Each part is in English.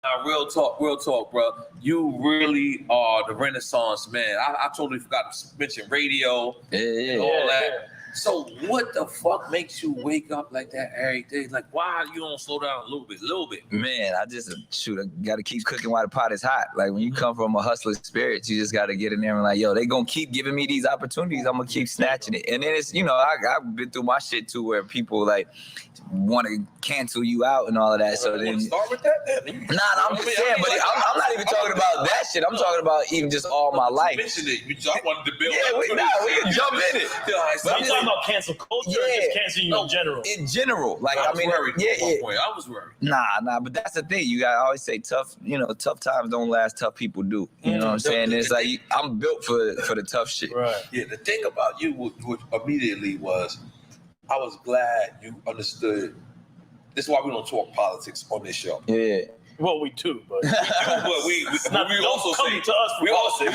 Now, real talk, bro. You really are the Renaissance man. I totally forgot to mention radio and all that. Yeah. So what the fuck makes you wake up like that every day? Like, why you don't slow down a little bit? Man, I got to keep cooking while the pot is hot. Like, when you come from a hustler spirit, you just got to get in there and like, yo, they going to keep giving me these opportunities. I'm going to keep snatching it. And then it's, I've been through my shit too, where people like want to cancel you out and all of that. So then start with that then. I'm just saying, but I'm not even talking about that shit. I'm talking about even just all my life. Mention it. I wanted to build. Yeah, we can jump in it. But I'm talking about cancel culture, or just canceling you in general. In general, like I was worried. I was worried. Nah, but that's the thing. You gotta always say tough times don't last. Tough people do. You know what I'm saying? It's like I'm built for the tough shit. Right. Yeah. The thing about you, which immediately was, I was glad you understood. This is why we don't talk politics on this show. Yeah. Well, we do, but we also say to us. We also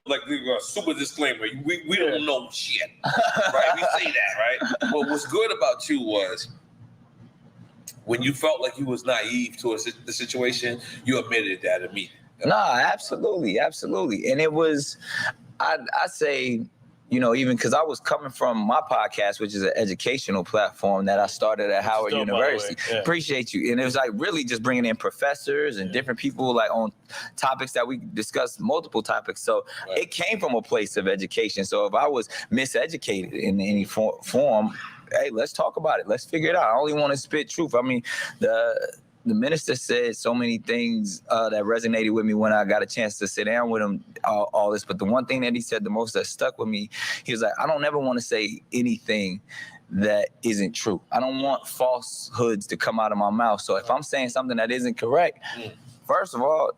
like a super disclaimer. We don't know shit, right? We say that, right? But what's good about you was when you felt like you was naive towards the situation, you admitted that immediately. Nah, absolutely, and it was, I say. Even because I was coming from my podcast, which is an educational platform that I started at Howard University. Yeah. Appreciate you. And it was like really just bringing in professors and different people like on topics that we discussed, multiple topics. So it came from a place of education. So if I was miseducated in any form, hey, let's talk about it. Let's figure it out. I only want to spit truth. I mean, the minister said so many things that resonated with me when I got a chance to sit down with him, all this. But the one thing that he said the most that stuck with me, he was like, I don't ever want to say anything that isn't true. I don't want falsehoods to come out of my mouth. So if I'm saying something that isn't correct, first of all,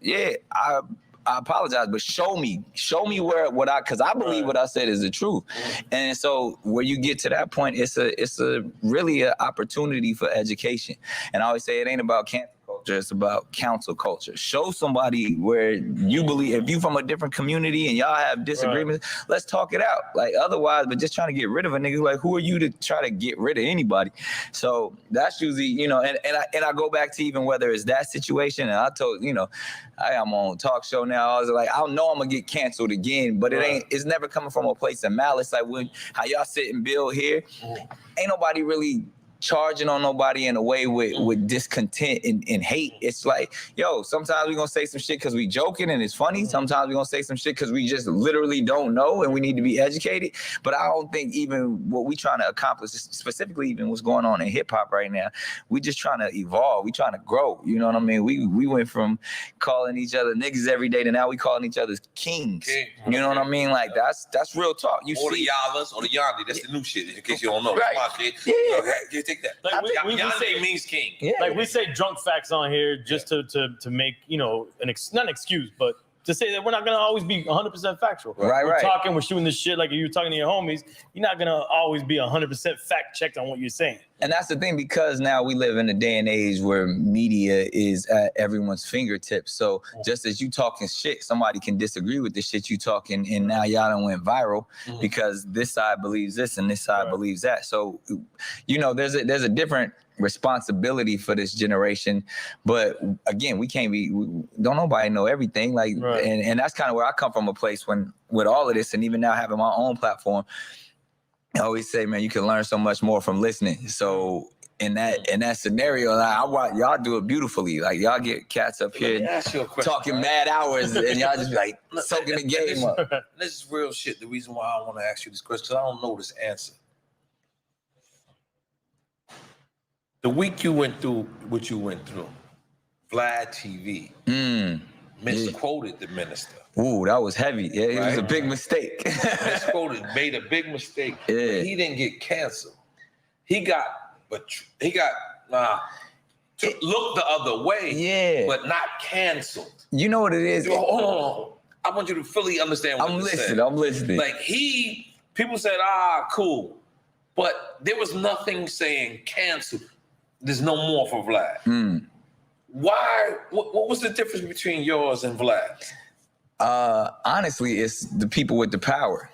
I apologize, but show me because I believe what I said is the truth. And so where you get to that point, it's a really an opportunity for education. And I always say it ain't about cancel culture, it's about counsel culture. Show somebody where you believe, if you from a different community and y'all have disagreements, let's talk it out. Like otherwise, but just trying to get rid of a nigga, like who are you to try to get rid of anybody? So that's usually, and I go back to even whether it's that situation, and I told, I'm on talk show now. I was like, I know I'm gonna get canceled again, but it's never coming from a place of malice. Like how y'all sit and build here, ain't nobody really charging on nobody in a way with discontent and hate. It's like, yo, sometimes we're gonna say some shit because we joking and it's funny. Sometimes we're gonna say some shit because we just literally don't know and we need to be educated. But I don't think even what we trying to accomplish, specifically even what's going on in hip hop right now, we just trying to evolve. We trying to grow. You know what I mean? We went from calling each other niggas every day to now we calling each other kings. You know what I mean? Like that's real talk. You or see the Yalas or the Yandi. That's the new shit. In case you don't know. Right. Yeah. Take that. Like we Yandi means king. Yeah. Like we say drunk facts on here just to make, not an excuse, but to say that we're not going to always be 100% factual. We're talking, we're shooting this shit like if you're talking to your homies, you're not going to always be 100% fact checked on what you're saying. And that's the thing, because now we live in a day and age where media is at everyone's fingertips. So just as you talking shit, somebody can disagree with the shit you talking, and now y'all done went viral because this side believes this and this side believes that. So, there's a different responsibility for this generation, but again, don't nobody know everything. Like, and that's kind of where I come from, a place when with all of this, and even now having my own platform, I always say, man, you can learn so much more from listening. So in that scenario, I want y'all do it beautifully. Like y'all get cats up here talking mad hours, and y'all just be like soaking the game up. This is real shit. The reason why I want to ask you this question, because I don't know this answer. The week you went through what you went through, Vlad TV misquoted the minister. Ooh, that was heavy. Yeah, it was a big mistake. Misquoted, made a big mistake. Yeah. He didn't get canceled. He got looked the other way, but not canceled. You know what it is? I want you to fully understand what I'm listening. Like people said, cool. But there was nothing saying canceled. There's no more for Vlad. Why? What was the difference between yours and Vlad? Honestly, it's the people with the power.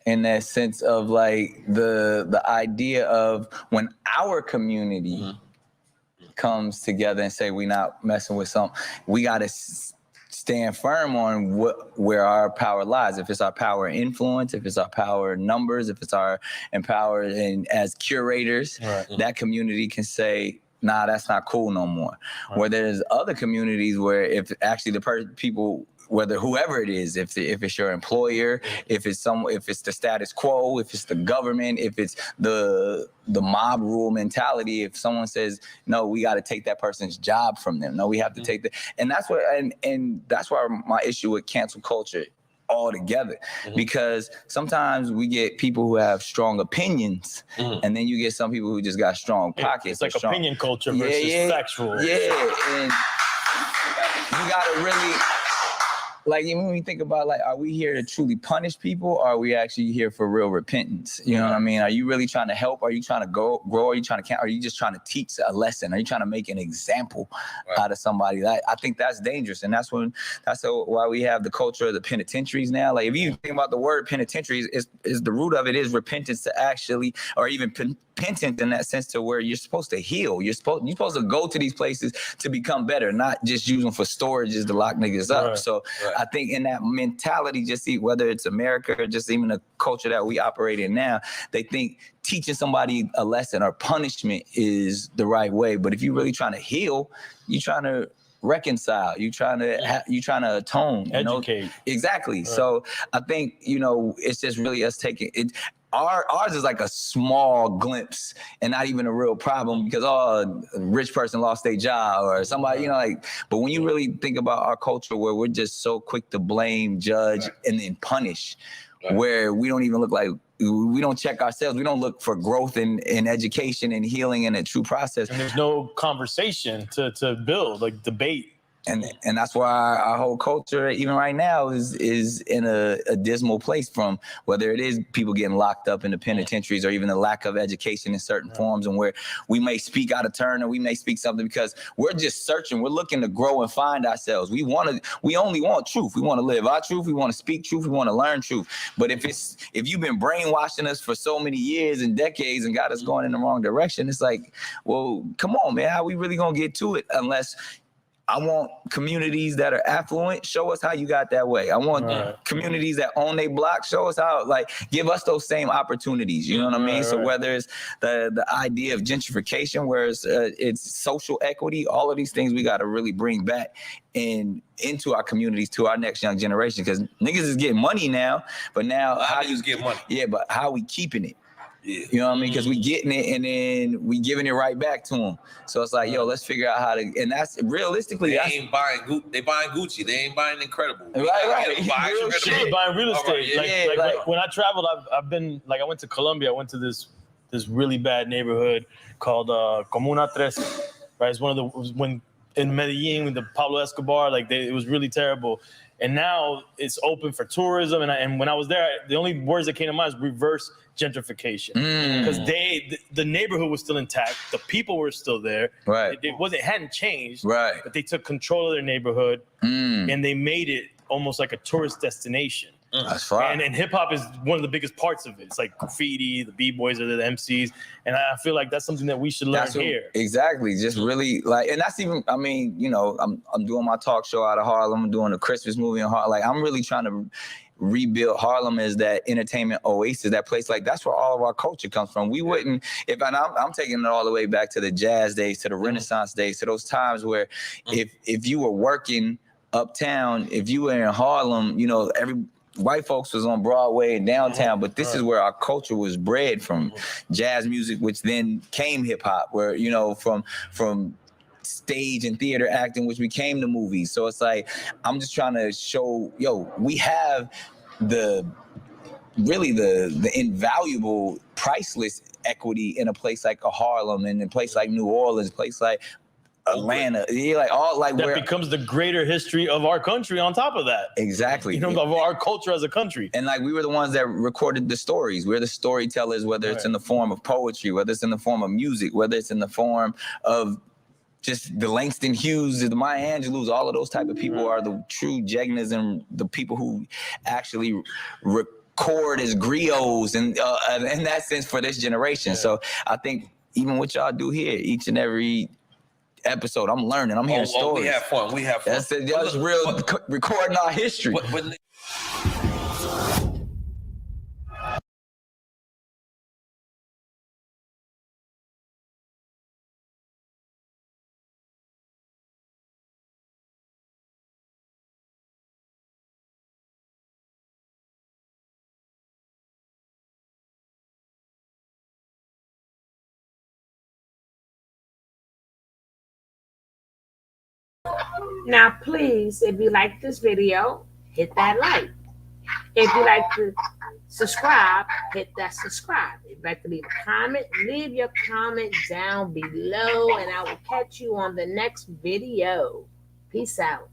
In that sense of like the idea of when our community comes together and say we not messing with something, we got to stand firm on where our power lies. If it's our power and influence, if it's our power in numbers, if it's our power in as curators, that community can say, nah, that's not cool no more. Where there's other communities where if actually the people, whether whoever it is, if it's your employer, if it's the status quo, if it's the government, if it's the mob rule mentality, if someone says, no, we got to take that person's job from them. No, we have to take that. And that's what, and that's why my issue with cancel culture altogether, because sometimes we get people who have strong opinions, and then you get some people who just got strong pockets. It's like opinion culture versus factual. Yeah, and you got to really, like, when we think about, like, are we here to truly punish people, or are we actually here for real repentance? You know what I mean? Are you really trying to help? Are you trying to grow? Are you trying to count? Are you just trying to teach a lesson? Are you trying to make an example out of somebody? I think that's dangerous, and that's why we have the culture of the penitentiaries now. Like, if you think about the word penitentiaries, is the root of it is repentance to actually, or even repentant in that sense, to where you're supposed to heal. You're supposed to go to these places to become better, not just use them for storages to lock niggas up. So I think in that mentality, just whether it's America or just even the culture that we operate in now, they think teaching somebody a lesson or punishment is the right way. But if you're really trying to heal, you're trying to reconcile, you're trying to atone, educate. Exactly. So I think, it's just really us taking it. Ours is like a small glimpse and not even a real problem, because a rich person lost their job or somebody, but when you really think about our culture, where we're just so quick to blame, judge, and then punish, where we don't even look like, we don't check ourselves. We don't look for growth in education and healing and a true process. And there's no conversation to build, like debate. And that's why our whole culture, even right now, is in a dismal place, from whether it is people getting locked up in the penitentiaries, or even the lack of education in certain forms, and where we may speak out of turn, or we may speak something because we're just searching. We're looking to grow and find ourselves. We only want truth. We want to live our truth. We want to speak truth. We want to learn truth. But if you've been brainwashing us for so many years and decades and got us going in the wrong direction, it's like, well, come on, man. How we really gonna get to it unless I want communities that are affluent, show us how you got that way. I want communities that own their block, show us how, give us those same opportunities. You know what I mean? So whether it's the idea of gentrification, where it's social equity, all of these things we got to really bring back into our communities, to our next young generation. Because niggas is getting money now, but now how you get money? Yeah, but how we keeping it? You know what I mean? Because we getting it and then we giving it right back to them. So it's like, let's figure out how to, and that's realistically. They buying Gucci. They ain't buying Incredible. Right. Buying real estate. When I traveled, I've been, I went to Colombia. I went to this really bad neighborhood called Adress. Right, it's when in Medellin with the Pablo Escobar, it was really terrible. And now it's open for tourism. And when I was there, the only words that came to mind is reverse gentrification, because the neighborhood was still intact, the people were still there. Right, it hadn't changed. Right, but they took control of their neighborhood and they made it almost like a tourist destination. That's right. And hip hop is one of the biggest parts of it. It's like graffiti, the b-boys are the MCs, and I feel like that's something that we should learn here. Exactly, just really and that's even. I mean, I'm doing my talk show out of Harlem. I'm doing a Christmas movie in Harlem. I'm really trying to rebuild Harlem as that entertainment oasis, that place. That's where all of our culture comes from. We wouldn't, I'm taking it all the way back to the jazz days, to the Renaissance days, to those times where if you were working uptown, if you were in Harlem, every white folks was on Broadway and downtown, but this is where our culture was bred from. Jazz music, which then came hip hop, where from stage and theater acting, which became the movies. So it's like, I'm just trying to show, we have the invaluable, priceless equity in a place like Harlem, and in a place like New Orleans, a place like Atlanta, that becomes the greater history of our country on top of that. Exactly. Of our culture as a country. And we were the ones that recorded the stories. We're the storytellers, whether it's in the form of poetry, whether it's in the form of music, whether it's in the form of just the Langston Hughes, the Maya Angelou's, all of those type of people are the true Jegnas, and the people who actually record as griots, and in that sense for this generation. So I think even what y'all do here, each and every episode. I'm learning. I'm hearing stories. We have fun. We have fun. That's it. That's real. Recording our history. Now, please, if you like this video, hit that like. If you like to subscribe, hit that subscribe. If you'd like to leave a comment, leave your comment down below, and I will catch you on the next video. Peace out.